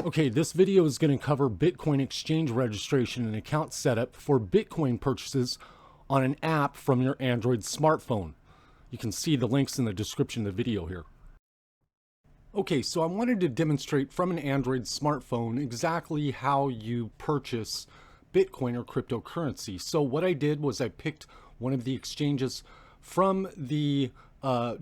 Okay, this video is going to cover Bitcoin exchange registration and account setup for Bitcoin purchases on an app from your Android smartphone. You can see the links in the description of the video here. Okay, so I wanted to demonstrate from an Android smartphone exactly how you purchase Bitcoin or cryptocurrency. So what I did was I picked one of the exchanges from the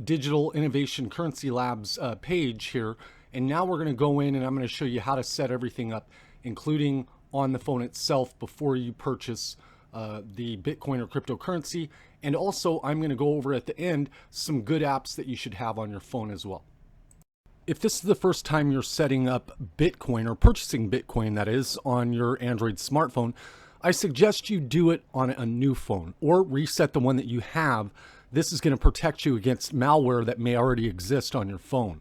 Digital Innovation Currency Labs page here. And now we're going to go in and I'm going to show you how to set everything up, including on the phone itself before you purchase the Bitcoin or cryptocurrency. And also I'm going to go over at the end some good apps that you should have on your phone as well. If this is the first time you're setting up Bitcoin or purchasing Bitcoin, that is, on your Android smartphone, I suggest you do it on a new phone or reset the one that you have. This is going to protect you against malware that may already exist on your phone.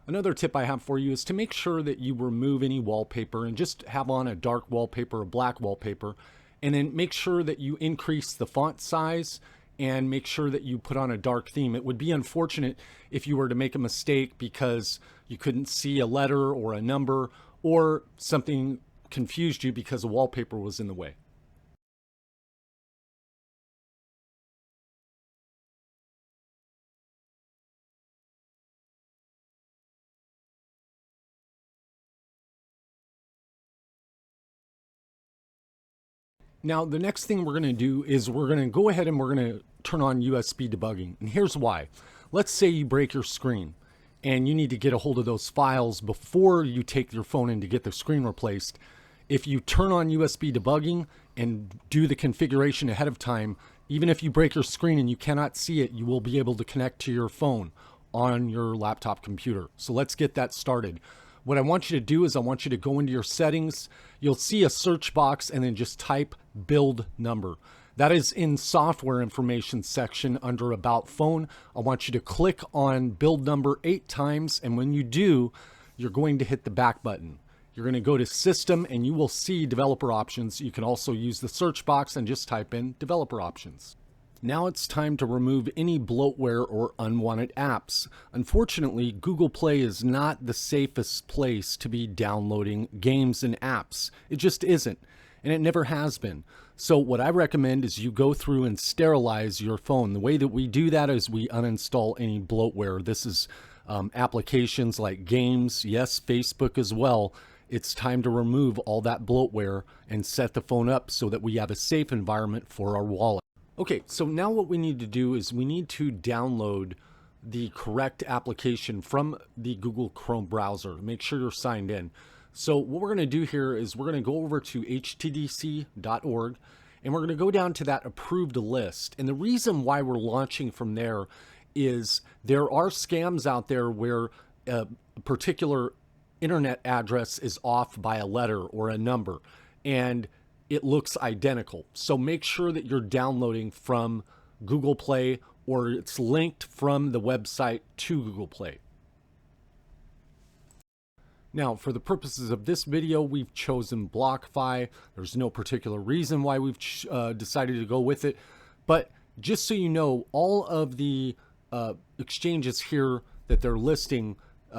Another tip I have for you is to make sure that you remove any wallpaper and just have on a dark wallpaper or black wallpaper, and then make sure that you increase the font size and make sure that you put on a dark theme. It would be unfortunate if you were to make a mistake because you couldn't see a letter or a number, or something confused you because a wallpaper was in the way. Now, the next thing we're going to do is we're going to go ahead and we're going to turn on USB debugging. And here's why. Let's say you break your screen and you need to get a hold of those files before you take your phone in to get the screen replaced. If you turn on USB debugging and do the configuration ahead of time, even if you break your screen and you cannot see it, you will be able to connect to your phone on your laptop computer. So let's get that started. What I want you to do is I want you to go into your settings. You'll see a search box and then just type build number. That is in software information section under about phone. I want you to click on build number 8 times. And when you do, you're going to hit the back button. You're going to go to system and you will see developer options. You can also use the search box and just type in developer options. Now it's time to remove any bloatware or unwanted apps. Unfortunately, Google Play is not the safest place to be downloading games and apps. It just isn't, and it never has been. So what I recommend is you go through and sterilize your phone. The way that we do that is we uninstall any bloatware. This is applications like games, yes, Facebook as well. It's time to remove all that bloatware and set the phone up so that we have a safe environment for our wallet. Okay, so now what we need to do is we need to download the correct application from the Google Chrome browser. Make sure you're signed in. So what we're going to do here is we're going to go over to htdc.org and we're going to go down to that approved list. And the reason why we're launching from there is there are scams out there where a particular internet address is off by a letter or a number, and it looks identical. So make sure that you're downloading from Google Play or it's linked from the website to Google Play. Now, for the purposes of this video, we've chosen BlockFi. There's no particular reason why we've decided to go with it. But just so you know, all of the exchanges here that they're listing,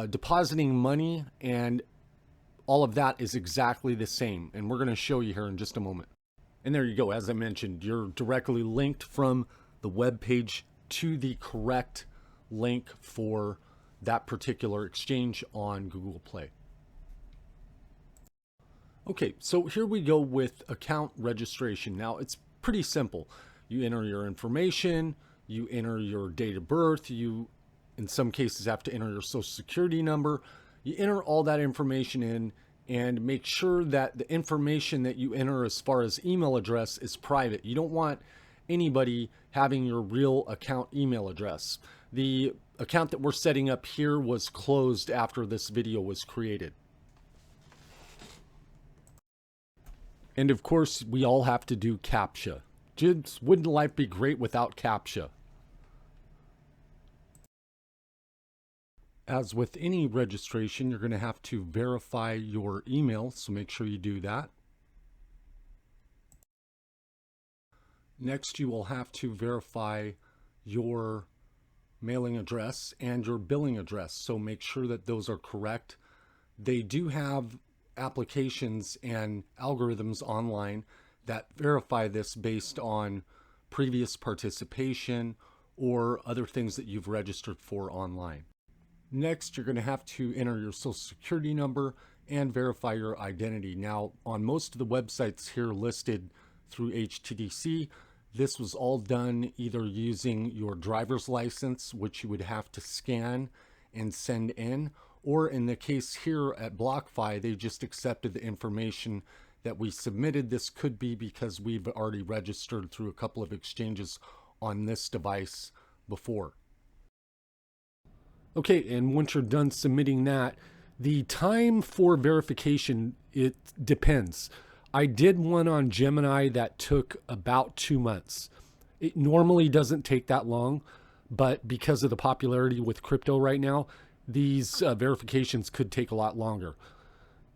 depositing money and all of that is exactly the same, and we're going to show you here in just a moment. And there you go. As I mentioned, you're directly linked from the web page to the correct link for that particular exchange on Google Play. Okay, so here we go with account registration. Now it's pretty simple. You enter your information, you enter your date of birth, you in some cases have to enter your social security number. You enter all that information in and make sure that the information that you enter as far as email address is private. You don't want anybody having your real account email address. The account that we're setting up here was closed after this video was created. And of course, we all have to do CAPTCHA. Just wouldn't life be great without CAPTCHA? As with any registration, you're going to have to verify your email, so make sure you do that. Next, you will have to verify your mailing address and your billing address, so make sure that those are correct. They do have applications and algorithms online that verify this based on previous participation or other things that you've registered for online. Next, you're going to have to enter your social security number and verify your identity. Now, on most of the websites here listed through HTDC, this was all done either using your driver's license, which you would have to scan and send in, or in the case here at BlockFi, they just accepted the information that we submitted. This could be because we've already registered through a couple of exchanges on this device before. Okay, and once you're done submitting that, the time for verification, it depends. I did one on Gemini that took about 2 months. It normally doesn't take that long, but because of the popularity with crypto right now, these verifications could take a lot longer.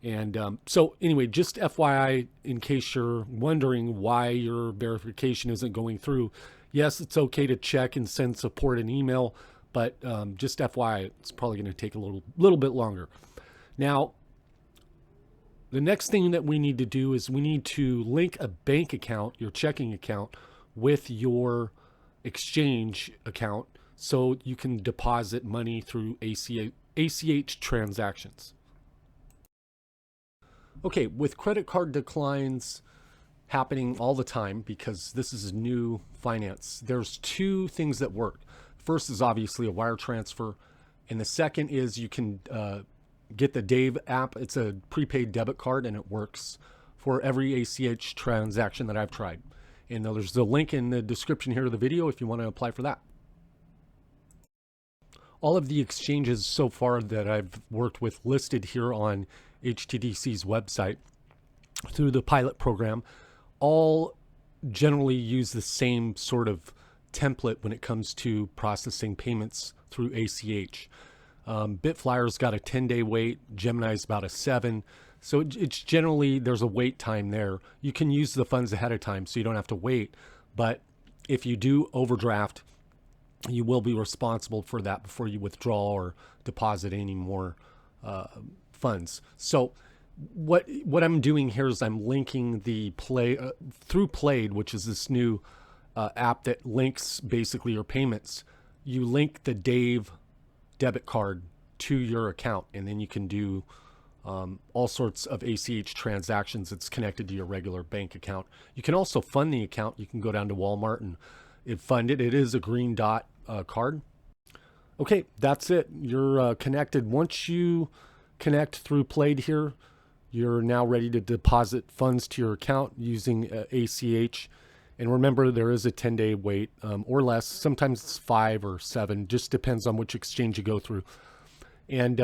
And so anyway, just FYI, in case you're wondering why your verification isn't going through, yes, it's okay to check and send support an email, but just FYI, it's probably going to take a little bit longer. Now, the next thing that we need to do is we need to link a bank account, your checking account, with your exchange account so you can deposit money through ACH transactions. Okay, with credit card declines happening all the time because this is new finance, there's two things that work. First is obviously a wire transfer, and the second is you can get the Dave app. It's a prepaid debit card, and it works for every ACH transaction that I've tried. And there's the link in the description here of the video if you want to apply for that. All of the exchanges so far that I've worked with listed here on HTDC's website through the pilot program all generally use the same sort of template when it comes to processing payments through ACH. BITFLYER's got a 10-day wait, Gemini's about a 7. So it's generally, there's a wait time there. You can use the funds ahead of time so you don't have to wait. But if you do overdraft, you will be responsible for that before you withdraw or deposit any more funds. So what I'm doing here is I'm linking the through Plaid, which is this new app that links basically your payments. You link the Dave debit card to your account, and then you can do all sorts of ACH transactions that's connected to your regular bank account. You can also fund the account. You can go down to Walmart and fund it. It is a green dot card. Okay, that's it. You're connected. Once you connect through Plaid here, you're now ready to deposit funds to your account using ACH. And remember, there is a 10-day wait or less. Sometimes it's 5 or 7. Just depends on which exchange you go through. And